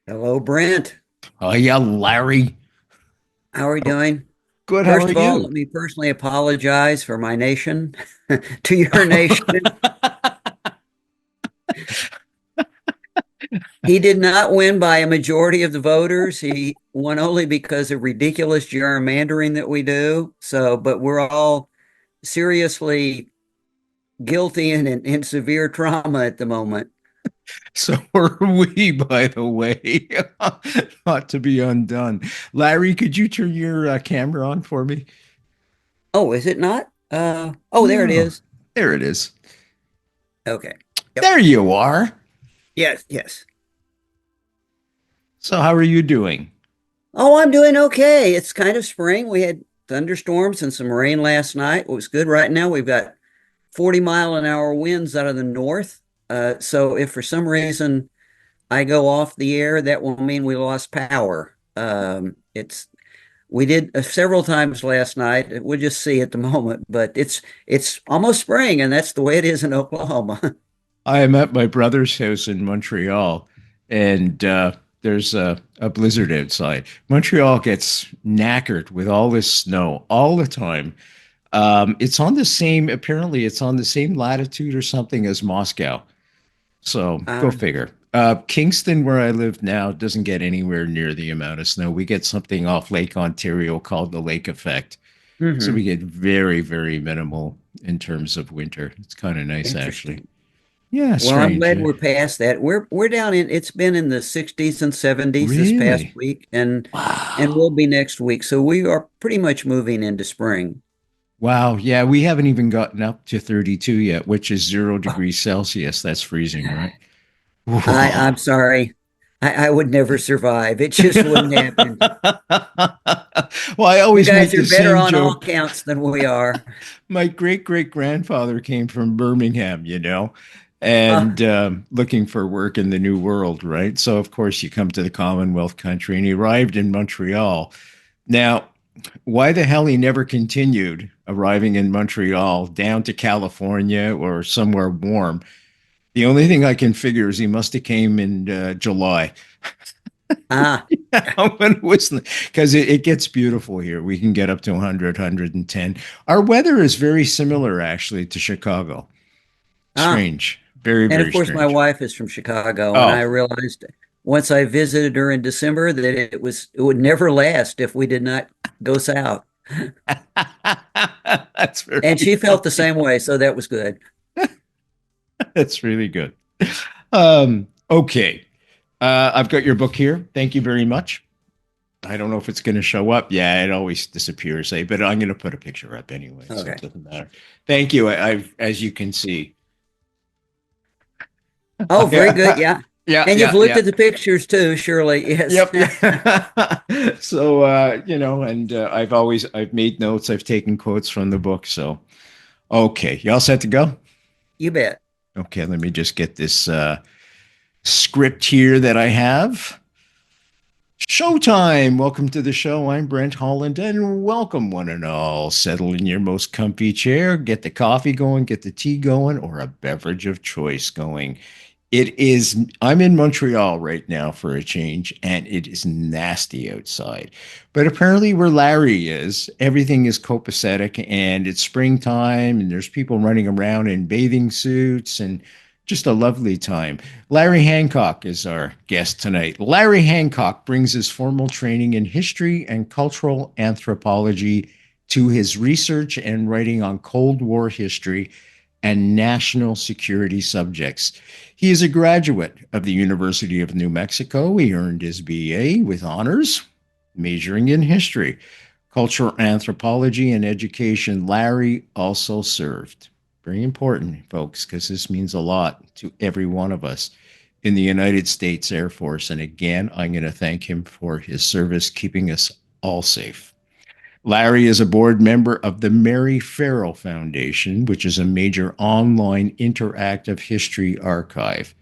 Hello, Brent. Oh yeah, Larry. How are we doing? Good. How First are of all, you? let me personally apologize for my nation to your nation. He did not win by a majority of the voters. He won only because of ridiculous gerrymandering that we do. But we're all seriously guilty and in severe trauma at the moment. So are we, by the way. Not to be undone. Larry, could you turn your camera on for me? Oh, is it not? Oh, there it No. is. There it is. Okay. Yep. There you are. Yes, yes. So how are you doing? Oh, I'm doing okay. It's kind of spring. We had thunderstorms and some rain last night. It was good. Right now, we've got 40-mile-an-hour winds out of the north. So if for some reason I go off the air, that will mean we lost power. It's we did several times last night. We'll just see at the moment, but it's almost spring, and that's the way it is in Oklahoma. I am at my brother's house in Montreal, and there's a blizzard outside. Montreal gets knackered with all this snow all the time. Apparently, it's on the same latitude or something as Moscow. So go Uh, figure. Kingston, where I live now, doesn't get anywhere near the amount of snow. We get something off Lake Ontario called the lake effect. So we mhm. get very, very minimal in terms of winter. It's kind of nice, actually. Interesting. Yeah, Well, I'm strange. glad we're past that. We're down in it's been in the 60s and 70s this past Really? week and Wow. will be next week. So we are pretty much moving into spring. Wow. Yeah, we haven't even gotten up to 32 yet, which is zero Oh, degrees Celsius. That's freezing, right? I'm Whoa. sorry. I would never survive. It just wouldn't happen. Well, I You always guys make are the better same on all joke. counts than we are. My great grandfather came from Birmingham, Uh, and looking for work in the New World, right? So, of course, you come to the Commonwealth country, and he arrived in Montreal. Now, why the hell he never continued arriving in Montreal down to California or somewhere warm? The only thing I can figure is he must have came in July. ah, When it was because it gets beautiful here. We can get up to 100, Our weather is very similar actually to Chicago. ah. Strange. Very, And of very course, my strange. wife is from Chicago, and I Oh, realized once I visited her in December that it would never last if we did not go south. that's And very she felt the funny. same way, so that was good. That's really good. Okay. I've got your book here. Thank you very much. I don't know if it's going to show up. Yeah, it always disappears, but I'm going to put a picture up anyway, so it Okay. doesn't matter. Thank you. I've, as you can see, Oh, very good. yeah, Yeah. yeah, And you've yeah, looked yeah. at the pictures too, surely. Yes. Yep. So, and I've made notes. I've taken quotes from the book. So, okay, you all set to go? You bet. Okay, let me just get this script here that I have. Showtime! Welcome to the show. I'm Brent Holland, and welcome one and all. Settle in your most comfy chair, get the coffee going, get the tea going, or a beverage of choice going. I'm in Montreal right now for a change, and it is nasty outside. But apparently, where Larry is, everything is copacetic, and it's springtime, and there's people running around in bathing suits, and just a lovely time. Larry Hancock is our guest tonight. Larry Hancock brings his formal training in history and cultural anthropology to his research and writing on Cold War history and national security subjects. He is a graduate of the University of New Mexico. He earned his BA with honors, majoring in history, cultural anthropology, and education. Larry also served. Very important, folks, because this means a lot to every one of us in the United States Air Force. And again, I'm going to thank him for his service, keeping us all safe. Larry is a board member of the Mary Farrell Foundation, which is a major online interactive history archive.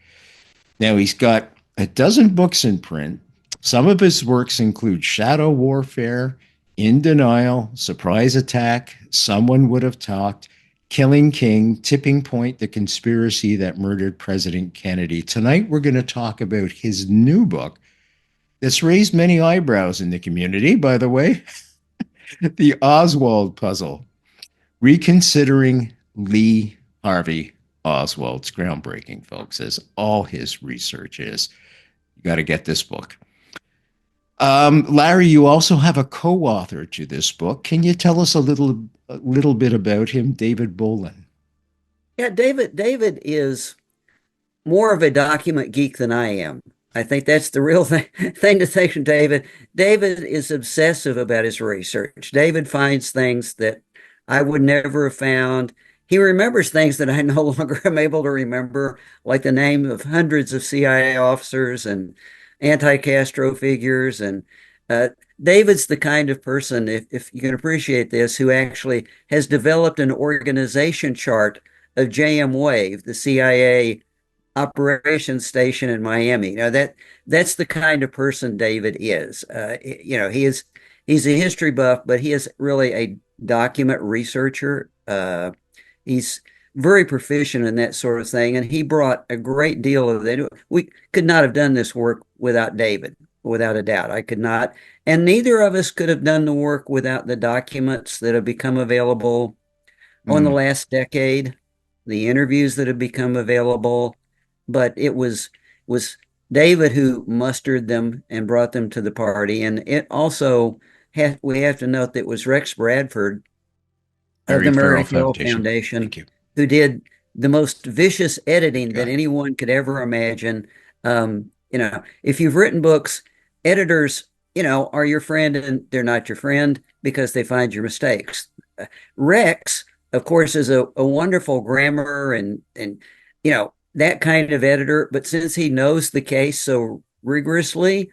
Now, he's got a dozen books in print. Some of his works include Shadow Warfare, In Denial, Surprise Attack, Someone Would Have Talked, Killing King, Tipping Point, The Conspiracy That Murdered President Kennedy. Tonight, we're going to talk about his new book, It's raised many eyebrows in the community, by the way. The Oswald puzzle, reconsidering Lee Harvey Oswald's groundbreaking, folks, as all his research is. You got to get this book. Larry, you also have a co-author to this book. Can you tell us a little bit about him, David Bolin? Yeah, David is more of a document geek than I am. I think that's the real thing to say from David. David is obsessive about his research. David finds things that I would never have found. He remembers things that I no longer am able to remember, like the name of hundreds of CIA officers and anti-Castro figures. And uh, David's the kind of person, if you can appreciate this, who actually has developed an organization chart of JM Wave, the CIA operations station in Miami. Now that's the kind of person David is. He's a history buff, but he is really a document researcher. He's very proficient in that sort of thing, and he brought a great deal of that. We could not have done this work without David, without a doubt. I could not, and neither of us could have done the work without the documents that have become available on the Mm, last decade, the interviews that have become available, but it was David who mustered them and brought them to the party. And it also we have to note that it was Rex Bradford of Very the thorough Mary Hill foundation. Foundation Thank you. who did the most vicious editing that Got it. anyone could ever imagine. If you've written books, editors, are your friend and they're not your friend because they find your mistakes. Rex, of course, is a wonderful grammar and that kind of editor. But since he knows the case so rigorously,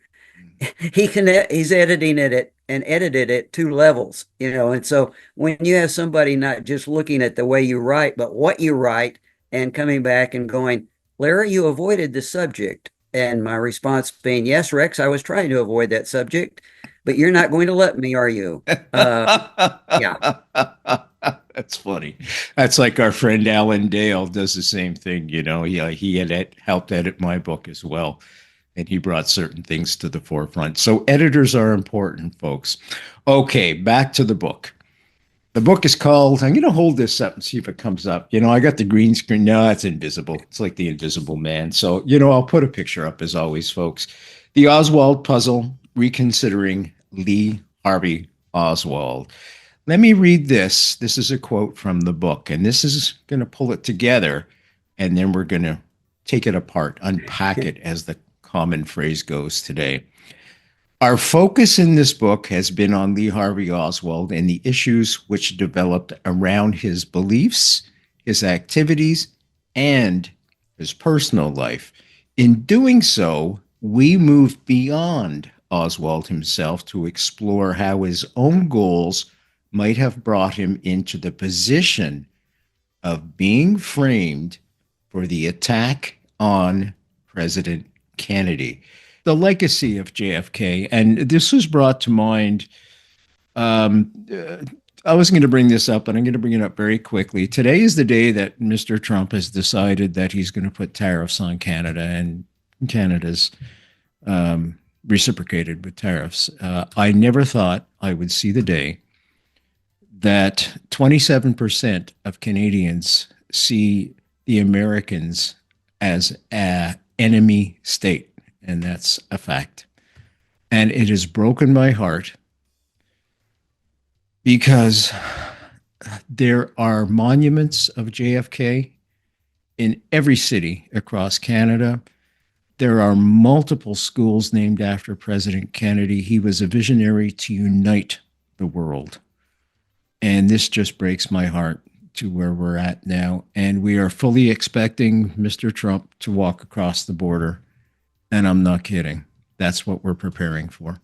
he's editing it at and edited at two levels, and so when you have somebody not just looking at the way you write, but what you write and coming back and going, Larry, you avoided the subject. And my response being, yes, Rex, I was trying to avoid that subject, but you're not going to let me, are you? Yeah. That's funny. That's like our friend Alan Dale does the same thing. He had helped edit my book as well, and he brought certain things to the forefront. So editors are important, folks. Okay, back to the book. The book is called, I'm going to hold this up and see if it comes up. I got the green screen. No, it's invisible. It's like the Invisible Man. So, I'll put a picture up as always, folks. The Oswald Puzzle, Reconsidering Lee Harvey Oswald. Let me read this. This is a quote from the book, and this is going to pull it together, and then we're going to take it apart, unpack it, as the common phrase goes today. Our focus in this book has been on Lee Harvey Oswald and the issues which developed around his beliefs, his activities, and his personal life. In doing so, we moved beyond Oswald himself to explore how his own goals might have brought him into the position of being framed for the attack on President Kennedy. The legacy of JFK, and this was brought to mind. Um, uh, I was going to bring this up, but I'm going to bring it up very quickly. Today is the day that Mr. Trump has decided that he's going to put tariffs on Canada, and Canada's reciprocated with tariffs. I never thought I would see the day that 27% of Canadians see the Americans as an enemy state, and that's a fact. And it has broken my heart because there are monuments of JFK in every city across Canada. There are multiple schools named after President Kennedy. He was a visionary to unite the world. And this just breaks my heart to where we're at now. And we are fully expecting Mr. Trump to walk across the border. And I'm not kidding. That's what we're preparing for.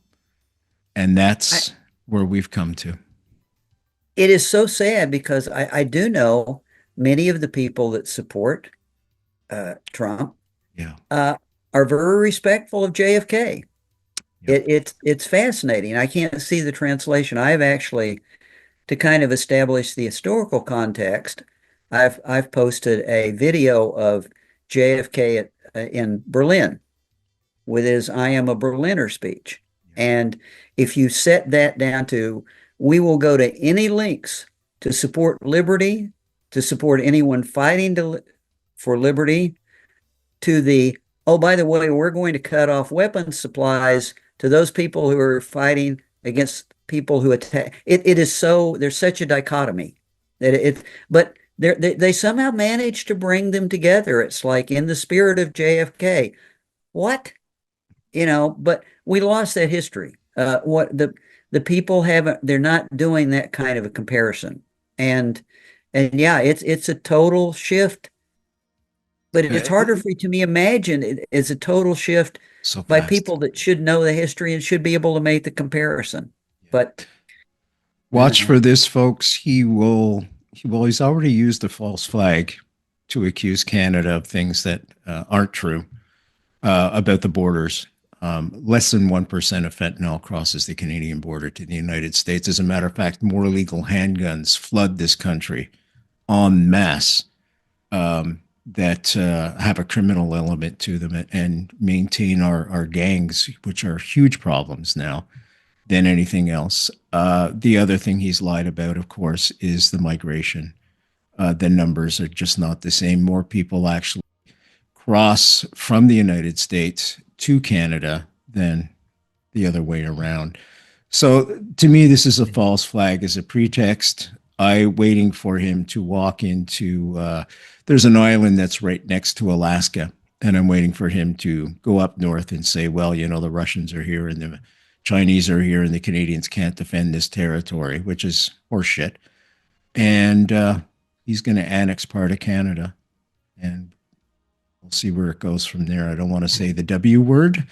And I, that's where we've come to. it is so sad because I do know many of the people that support Trump Yeah. uh, are very respectful of JFK. Yep. It's fascinating. I can't see the translation. I've actually, to kind of establish the historical context, I've posted a video of JFK in Berlin with his I Am a Berliner speech. Yeah. And if you set that down to, we will go to any lengths to support liberty, to support anyone fighting for liberty, to the, oh, by the way, we're going to cut off weapons supplies to those people who are fighting against people who attack. It is so, there's such a dichotomy that but they somehow manage to bring them together. It's like in the spirit of JFK. What? But we lost that history. What the people haven't, they're not doing that kind of a comparison. And yeah, it's a total shift, but it's Uh, harder for you to me imagine it as a total shift so by fast. people that should know the history and should be able to make the comparison. Yeah. But Watch for this, folks. He's already used a false flag to accuse Canada of things that aren't true about the borders. Less than 1% of fentanyl crosses the Canadian border to the United States. As a matter of fact, more illegal handguns flood this country en masse, that have a criminal element to them and maintain our gangs, which are huge problems now than anything else. The other thing he's lied about, of course, is the migration. The numbers are just not the same. More people actually cross from the United States to Canada than the other way around. So to me, this is a false flag as a pretext. I waiting for him to walk into. There's an island that's right next to Alaska, and I'm waiting for him to go up north and say, "Well, the Russians are here and the Chinese are here, and the Canadians can't defend this territory," which is horseshit. And he's going to annex part of Canada, and we'll see where it goes from there. I don't want to say the W word.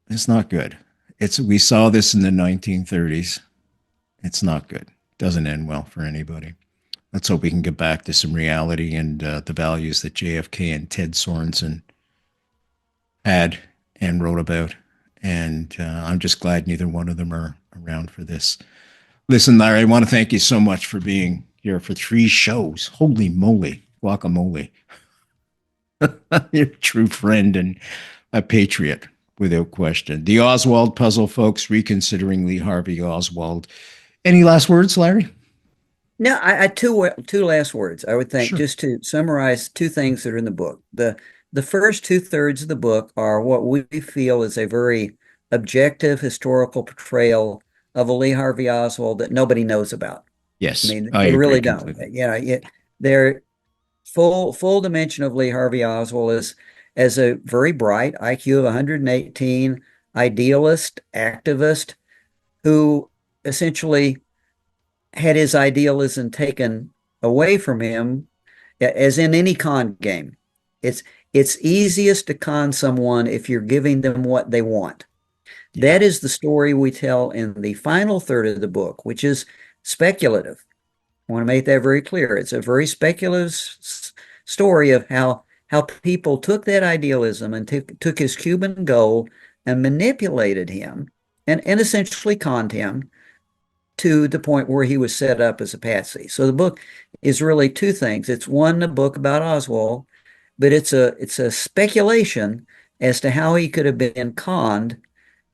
It's not good. We saw this in the 1930s. It's not good. Doesn't end well for anybody. Let's hope we can get back to some reality and the values that JFK and Ted Sorensen had and wrote about. And I'm just glad neither one of them are around for this. Listen, Larry, I want to thank you so much for being here for 3 shows. Holy moly, guacamole. You're a true friend and a patriot, without question. The Oswald puzzle, folks, reconsidering Lee Harvey Oswald. Any last words, Larry? no, I two last words. I would think, Sure. just to summarize two things that are in the book. The first two-thirds of the book are what we feel is a very objective historical portrayal of a Lee Harvey Oswald that nobody knows about. I Yes, mean, I they agree really don't. completely. They're full dimension of Lee Harvey Oswald is as a very bright IQ of 118 idealist activist who essentially had his idealism taken away from him, as in any con game. It's it's easiest to con someone if you're giving them what they want. Yeah. That is the story we tell in the final third of the book, which is speculative. I want to make that very clear. It's a very speculative story of how people took that idealism and took his Cuban goal and manipulated him and essentially conned him to the point where he was set up as a patsy. So the book is really two things. It's one, a book about Oswald, but it's a speculation as to how he could have been conned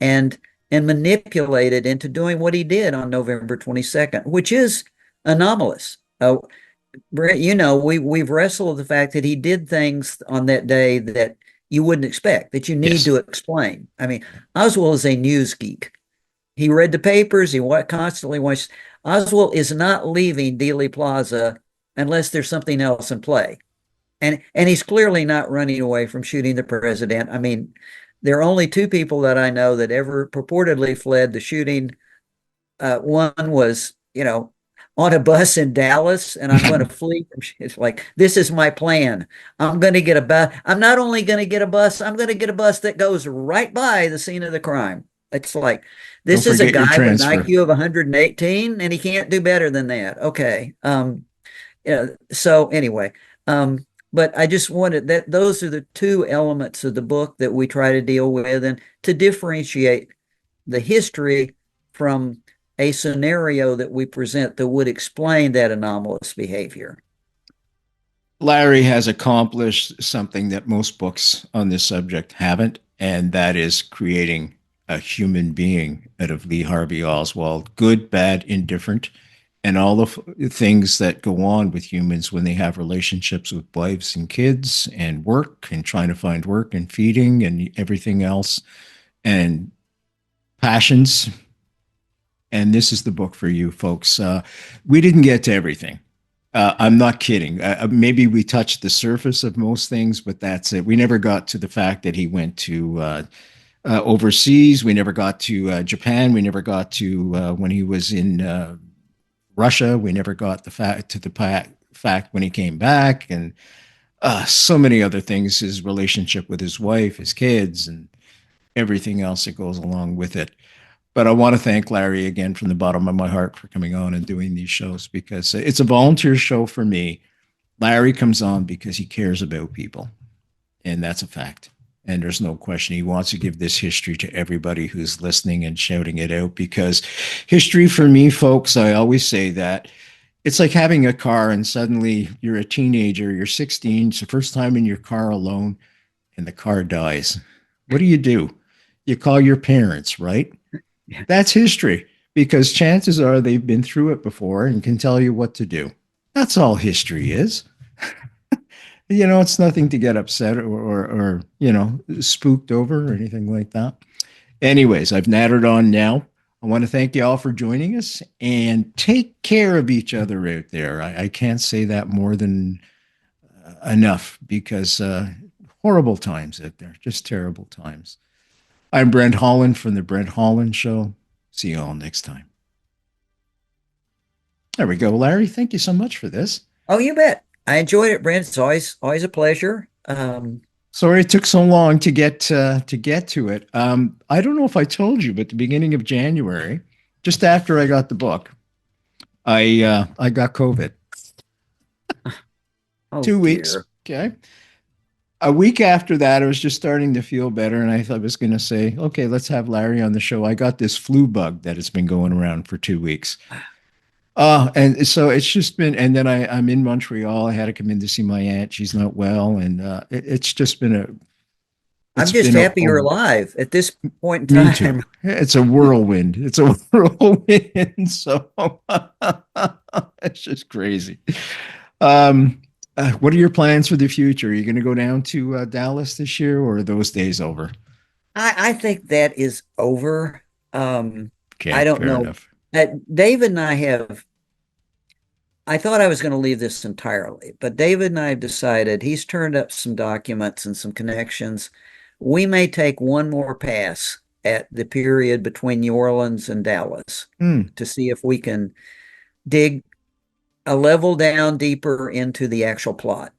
and and manipulated into doing what he did on November 22nd, which is anomalous. Brent, we've wrestled with the fact that he did things on that day that you wouldn't expect, that you need Yes. to explain. I mean, Oswald is a news geek. He read the papers. He constantly watched. Oswald is not leaving Dealey Plaza unless there's something else in play, and he's clearly not running away from shooting the president. I mean, there are only two people that I know that ever purportedly fled the shooting. One was, on a bus in Dallas, and I'm going to flee. It's like, this is my plan. I'm going to get a bus. I'm not only going to get a bus, I'm going to get a bus that goes right by the scene of the crime. It's like, Don't this is a forget your guy with an transfer. IQ of 118, and he can't do better than that. Okay. So anyway, but I just wanted that those are the two elements of the book that we try to deal with and to differentiate the history from a scenario that we present that would explain that anomalous behavior. Larry has accomplished something that most books on this subject haven't, and that is creating a human being out of Lee Harvey Oswald, good, bad, indifferent, and all the things that go on with humans when they have relationships with wives and kids and work and trying to find work and feeding and everything else and passions. And this is the book for you folks. We didn't get to everything. I'm not kidding. Maybe we touched the surface of most things, but that's it. We never got to the fact that he went to overseas. We never got to Japan. We never got to when he was in Russia. We never got the fact when he came back, and so many other things. His relationship with his wife, his kids, and everything else that goes along with it. But I want to thank Larry again from the bottom of my heart for coming on and doing these shows because it's a volunteer show for me. Larry comes on because he cares about people, and that's a fact. And there's no question he wants to give this history to everybody who's listening and shouting it out because history for me, folks, I always say that it's like having a car and suddenly you're a teenager, you're 16, it's the first time in your car alone, and the car dies. What do? You call your parents, right? Yeah. That's history because chances are they've been through it before and can tell you what to do. That's all history is. It's nothing to get upset or spooked over or anything like that. Anyways, I've nattered on now. I want to thank you all for joining us and take care of each other out there. I can't say that more than enough because horrible times out there, just terrible times. I'm Brent Holland from the Brent Holland Show. See you all next time. There we go, Larry. Thank you so much for this. Oh, you bet. I enjoyed it, Brent. It's always a pleasure. Sorry it took so long to get to it. I don't know if I told you, but at the beginning of January, just after I got the book, I got COVID. Oh 2 weeks. dear. Okay. A week after that, I was just starting to feel better, and I thought I was going to say, okay, let's have Larry on the show. I got this flu bug that has been going around for 2 weeks. And so it's just been, and then I'm in Montreal. I had to come in to see my aunt. She's not well. And it's just been I'm it's just been happy you're alive at this point in me too. time. It's a whirlwind. It's a whirlwind. So it's just crazy. What are your plans for the future? Are you going to go down to Dallas this year or are those days over? I think that is over. Okay, I don't fair know. enough. David and I have, I thought I was going to leave this entirely, but David and I have decided he's turned up some documents and some connections. We may take one more pass at the period between New Orleans and Dallas Hmm. to see if we can dig a level down deeper into the actual plot.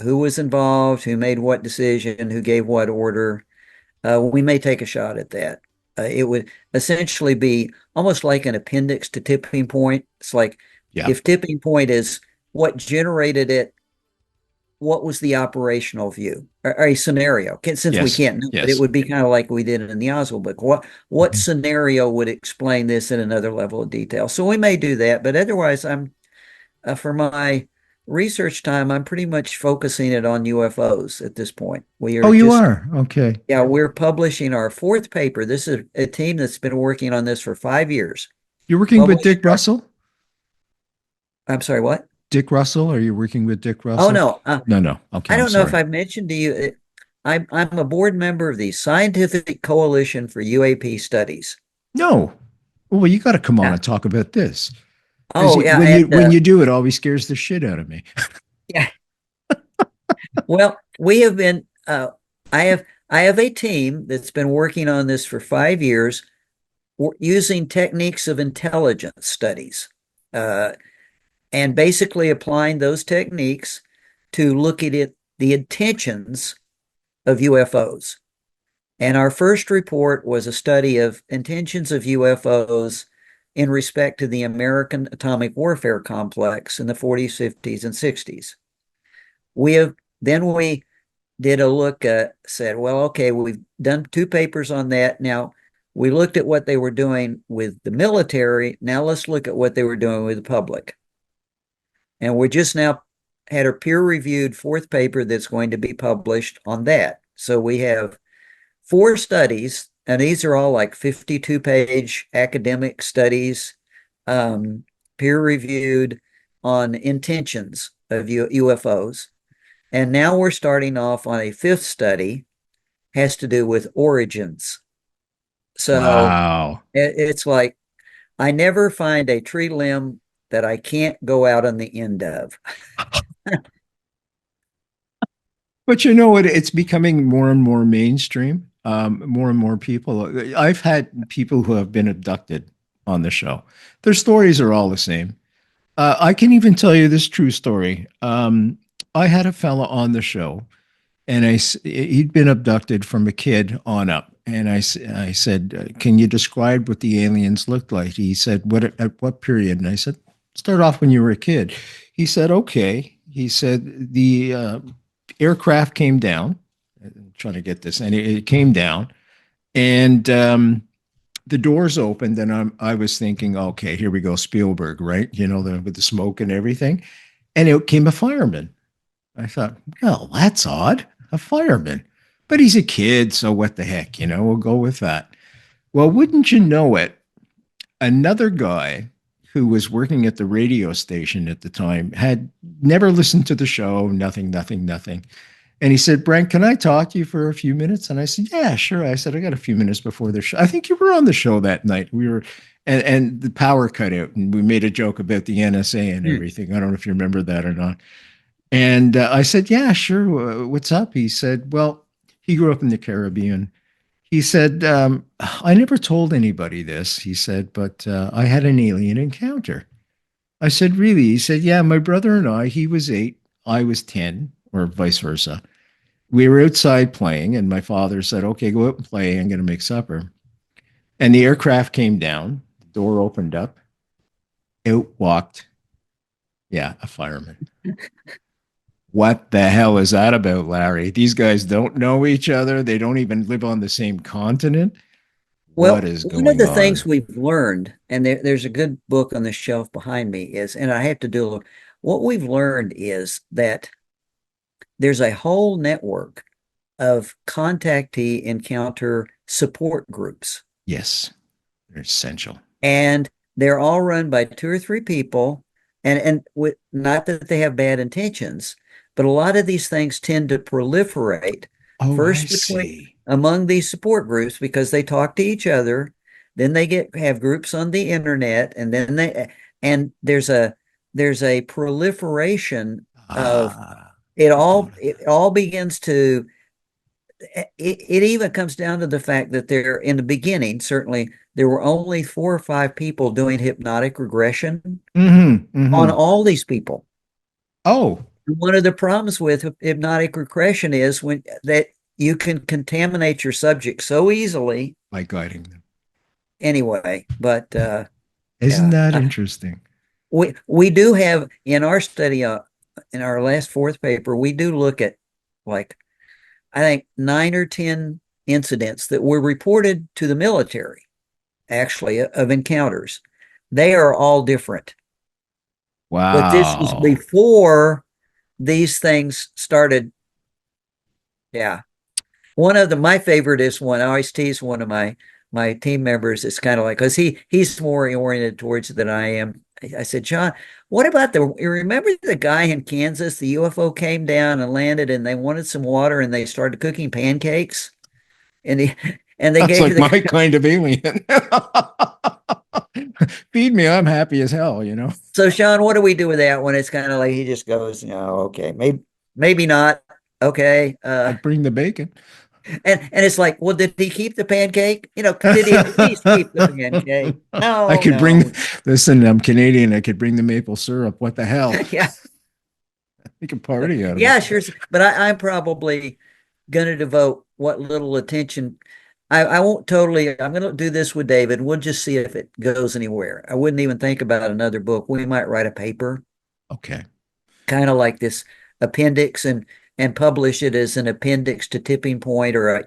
Who was involved, who made what decision, who gave what order. We may take a shot at that. It would essentially be almost like an appendix to Tipping Point. It's like Yeah. if Tipping Point is what generated it, what was the operational view or a scenario? Since we Yes. can't know it, it Yes. would be kind of like we did in the Oswald book. What scenario would explain this in another level of detail? So we may do that, but otherwise, I'm for my research time, I'm pretty much focusing it on UFOs at this point. We Oh, are you just are? Okay. Yeah, we're publishing our fourth paper. This is a team that's been working on this for 5 years. You're working with Published Dick Russell? I'm sorry, what? Dick Russell? Are you working with Dick Oh Russell? no, No, no. Okay, I I'm don't know if sorry. I've mentioned to you. I'm a board member of the Scientific Coalition for UAP Studies. No. Well, you got to come on Yeah. and talk about this. Because Oh yeah, when you and when you do, it always scares the shit out of me. yeah. Well, we have been. I have a team that's been working on this for 5 years, using techniques of intelligence studies, uh, and basically applying those techniques to look at the intentions of UFOs. And our first report was a study of intentions of UFOs in respect to the American atomic warfare complex in the 40s, 50s, and 60s. We did a look at, said, well, okay, we've done two papers on that. Now we looked at what they were doing with the military. Now let's look at what they were doing with the public. And we're just now had a peer-reviewed fourth paper that's going to be published on that. So we have 4 studies, and these are all like 52-page academic studies, peer-reviewed on intentions of UFOs. And now we're starting off on a 5th study, has to do with origins. So Wow. it's like I never find a tree limb that I can't go out on the end of. But you know what? It's becoming more and more mainstream. More and more people. I've had people who have been abducted on the show. Their stories are all the same. I can even tell you this true story. I had a fella on the show, and he'd been abducted from a kid on up. And I said, "Can you describe what the aliens looked like?" He said, "What at what period?" And I said, "Start off when you were a kid." He said, "Okay." He said the aircraft came down. I'm trying to get this, and it came down, and the doors opened, and I was thinking, okay, here we go, Spielberg, right? You know, with the smoke and everything, and it came a fireman. I thought, well, that's odd, a fireman, but he's a kid, so what the heck, we'll go with that. Well, wouldn't you know it, another guy who was working at the radio station at the time had never listened to the show, nothing, nothing, nothing. And he said, "Brent, can I talk to you for a few minutes?" And I said, "Yeah, sure." I said, "I got a few minutes before the show." I think you were on the show that night. We were, and the power cut out, and we made a joke about the NSA and Hmm. everything. I don't know if you remember that or not. And I said, "Yeah, sure. What's up?" He said, "Well, he grew up in the Caribbean." He said, "I never told anybody this." He said, "But I had an alien encounter." I said, "Really?" He said, "Yeah, my brother and I, he was 8, I was 10, or vice versa. We were outside playing, and my father said, 'Okay, go out and play. I'm going to make supper.' And the aircraft came down, the door opened up, out walked, yeah, a fireman." What the hell is that about, Larry? These guys don't know each other. They don't even live on the same continent. What Well, is one of going the things on? we've learned, and there's a good book on the shelf behind me, is, and I have to do a little, what we've learned is that there's a whole network of contactee encounter support groups, Yes, they're essential. and they're all run by 2 or 3 people, and with, not that they have bad intentions, but a lot of these things tend to proliferate Oh, I first between see. among these support groups because they talk to each other, then they get have groups on the internet, and then they and there's a proliferation of it I thought all. of It that. all begins to it even comes down to the fact that there, in the beginning, certainly there were only 4 or 5 people doing hypnotic regression Mm-hmm. on Mm-hmm. all these people. Oh, One of the problems with hypnotic regression is when that you can contaminate your subject so easily by guiding them. anyway. But Isn't yeah, that interesting? we do have in our study, in our last fourth paper, we do look at, like, I think 9 or 10 incidents that were reported to the military, actually, of encounters. They are all different. But this is Wow. before these things started. Yeah. One of my favorite is one. I always tease one of my team members. It's kind of like, because he's more oriented towards it than I am. I said, "John, what about you remember the guy in Kansas? The UFO came down and landed, and they wanted some water, and they started cooking pancakes, and he and they That's gave like the my guy." kind of alien. Feed me, I'm happy as hell. So, Sean, what do we do with that when it's kind of like he just goes, okay, maybe not. Okay. I'd bring the bacon. And it's like, well, did he keep the pancake? Did he at least keep the pancake? I No, could bring, no. listen, I'm Canadian. I could bring the maple syrup. What the hell? Yeah. We can party out of it. Yeah, sure. But I'm probably going to devote what little attention. I won't totally, I'm going to do this with David. We'll just see if it goes anywhere. I wouldn't even think about another book. We might write a paper, Okay. kind of like this appendix, and publish it as an appendix to Tipping Point, or an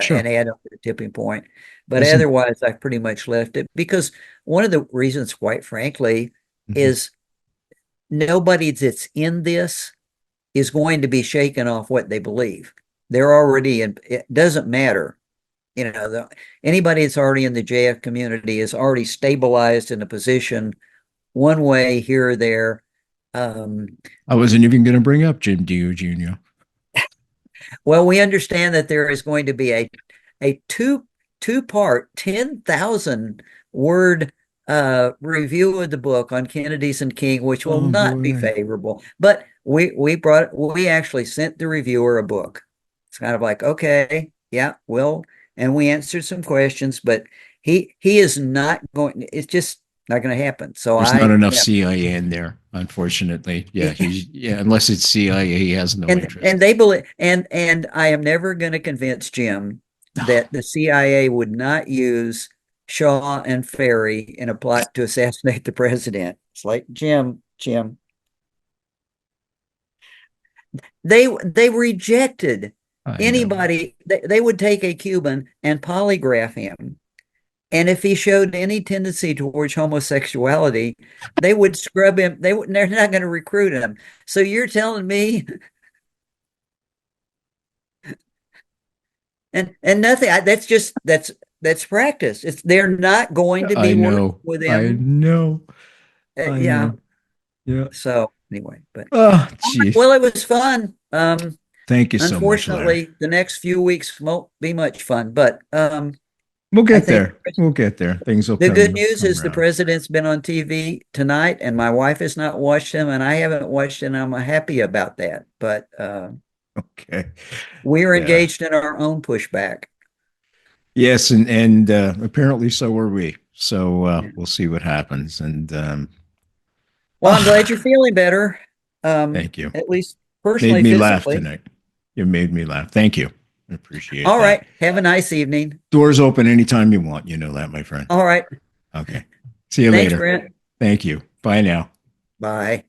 Sure. add-on to Tipping Point. But Isn't, otherwise, I've pretty much left it because one of the reasons, quite frankly, mhm. is nobody that's in this is going to be shaken off what they believe. They're already in, it doesn't matter. Anybody that's already in the JF community is already stabilized in a position one way here or there. I wasn't even going to bring up Jim Dio Jr. Well, we understand that there is going to be a two part 10,000 word review of the book on Kennedy's and King, which will Oh not be boy. favorable. But we actually sent the reviewer a book. It's kind of like, okay, yeah, well, and we answered some questions, but he is not going. It's just not going to happen. So There's not enough yeah. CIA in there, unfortunately. Yeah, unless it's CIA, he has no And interest. they believe, and I am never going to convince Jim that the CIA would not use Shaw and Ferry in a plot to assassinate the president. It's like, Jim, they rejected I know. anybody. They would take a Cuban and polygraph him, and if he showed any tendency towards homosexuality, they would scrub him. They're not going to recruit him. So you're telling me, and nothing. That's practice. It's they're not going to I be working know. with I him. know. I Yeah. know. Yeah. So anyway, but Oh, geez. well, it was fun. Thank you so much, Larry. Unfortunately, the next few weeks won't be much fun. But We'll I get think there. We'll get there. Things will the good news come is the around. president's been on TV tonight, and my wife has not watched him, and I haven't watched him. I'm happy about that. But Okay. we're Yeah. engaged in our own pushback. Yes, and apparently so are we. So Yeah. we'll see what happens. And Well, I'm glad you're feeling better. thank you. At least Made personally, me laugh physically. tonight. You made me laugh. Thank you. I appreciate All that. right. Have a nice evening. Doors open anytime you want. You know that, my friend. All right. Okay. See you Thanks, later. Brent. Thank you. Bye now. Bye.